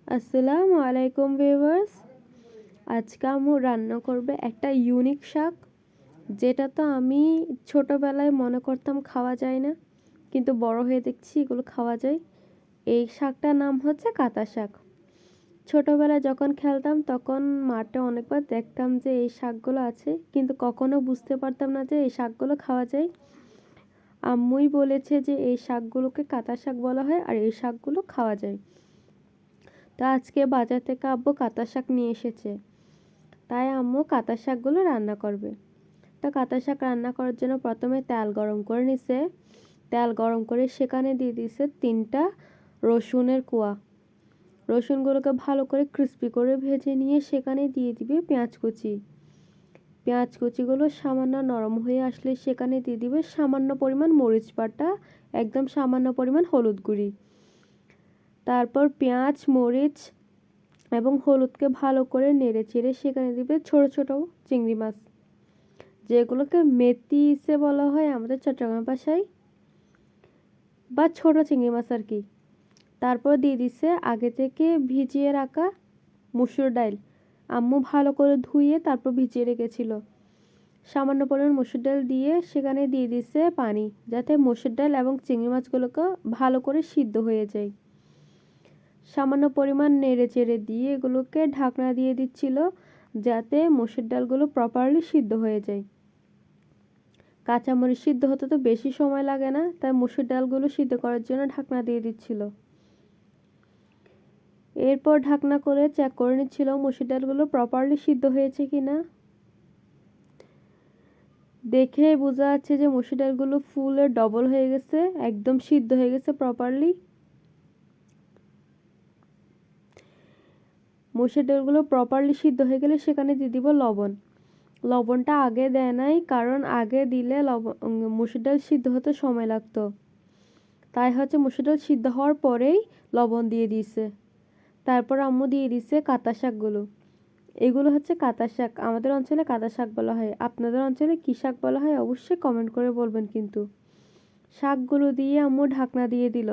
আসসালামু আলাইকুম ভিউয়ার্স। আজকে আম্মু রান্না করবে একটা ইউনিক শাক, যেটা তো আমি ছোটবেলায় মনে করতাম খাওয়া যায় না, কিন্তু বড় হয়ে দেখছি এগুলো খাওয়া যায়। এই শাকটার নাম হচ্ছে কাঁতা শাক। ছোটবেলায় যখন খেলতাম তখন মাঠে অনেকবার দেখতাম যে এই শাকগুলো আছে, কিন্তু কখনো বুঝতে পারতাম না যে এই শাকগুলো খাওয়া যায়। আম্মুই বলেছে যে এই শাকগুলোকে কাঁতা শাক বলা হয় আর এই শাকগুলো খাওয়া যায়। তা আজকে বাজার থেকে আব্বু কাঁতা শাক নিয়ে এসেছে, তাই আম্মু কাঁতা শাকগুলো রান্না করবে। তো কাঁতা শাক রান্না করার জন্য প্রথমে তেল গরম করে নিছে। তেল গরম করে সেখানে দিয়ে দিছে 3টা রসুনের কোয়া। রসুনগুলোকে ভালো করে ক্রিস্পি করে ভেজে নিয়ে সেখানে দিয়ে দিবে পেঁয়াজ কুচি। পেঁয়াজ কুচিগুলো সামান্য নরম হয়ে আসলে সেখানে দিয়ে দিবে সামান্য পরিমাণ মরিচ বাটা, একদম সামান্য পরিমাণ হলুদ গুঁড়ি। তারপর পেঁয়াজ, মরিচ এবং হলুদকে ভালো করে নেড়ে চেড়ে সেখানে দিবে ছোট ছোট চিংড়ি মাছ, যেগুলোকে মেথিসে বলা হয় আমাদের চট্টগ্রাম ভাষায়, বা ছোট চিংড়ি মাছ আর কি। তারপর দিয়ে দিছে আগে থেকে ভিজিয়ে রাখা মুসুর ডাল। আম্মু ভালো করে ধুয়ে তারপর ভিজিয়ে রেখেছিল। সামান্য পরিমাণ মসুর ডাল দিয়ে সেখানে দিয়ে দিছে পানি, যাতে মসুর ডাল এবং চিংড়ি মাছগুলোকে ভালো করে সিদ্ধ হয়ে যায়। সামান্য পরিমাণ নেড়ে চেড়ে দিয়ে এগুলোকে ঢাকনা দিয়ে দিচ্ছিল, যাতে মসুর ডালগুলো প্রপারলি সিদ্ধ হয়ে যায়। কাঁচামরিচ সিদ্ধ হতে তো বেশি সময় লাগে না, তাই মসুর ডালগুলো সিদ্ধ করার জন্য ঢাকনা দিয়ে দিচ্ছিল। এরপর ঢাকনা করে চেক করে নিচ্ছিল মসুর ডালগুলো প্রপারলি সিদ্ধ হয়েছে কিনা। দেখে বোঝা যাচ্ছে যে মসুর ডালগুলো ফুলে ডবল হয়ে গেছে, একদম সিদ্ধ হয়ে গেছে প্রপারলি। মসুর ডালগুলো প্রপারলি সিদ্ধ হয়ে গেলে সেখানে দিয়ে দিব লবণ। লবণটা আগে দেয় নাই, কারণ আগে দিলে মসুর ডাল সিদ্ধ হতে সময় লাগতো, তাই হচ্ছে মসুর ডাল সিদ্ধ হওয়ার পরেই লবণ দিয়ে দিয়েছে। তারপর আম্মু দিয়ে দিছে কাঁতা শাকগুলো। এগুলো হচ্ছে কাঁতা শাক, আমাদের অঞ্চলে কাঁতা শাক বলা হয়। আপনাদের অঞ্চলে কী শাক বলা হয় অবশ্যই কমেন্ট করে বলবেন কিন্তু। শাকগুলো দিয়ে আম্মু ঢাকনা দিয়ে দিল।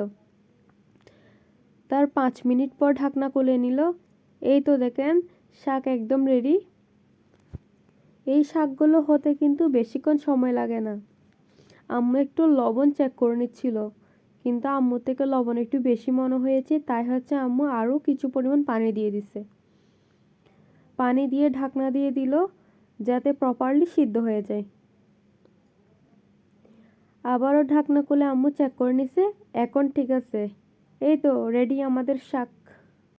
তার 5 মিনিট পর ঢাকনা খুলে নিল। এই তো দেখেন শাক একদম রেডি। এই শাকগুলো হতে কিন্তু বেশিক্ষণ সময় লাগে না। আম্মু একটু লবণ চেক করে নিচ্ছিল, কিন্তু আম্মু থেকে লবণ একটু বেশি মনে হয়েছে, তাই হচ্ছে আম্মু আরও কিছু পরিমাণ পানি দিয়ে দিছে। পানি দিয়ে ঢাকনা দিয়ে দিল, যাতে প্রপারলি সিদ্ধ হয়ে যায়। আবারও ঢাকনা খুলে আম্মু চেক করে নিছে, এখন ঠিক আছে। এই তো রেডি আমাদের শাক।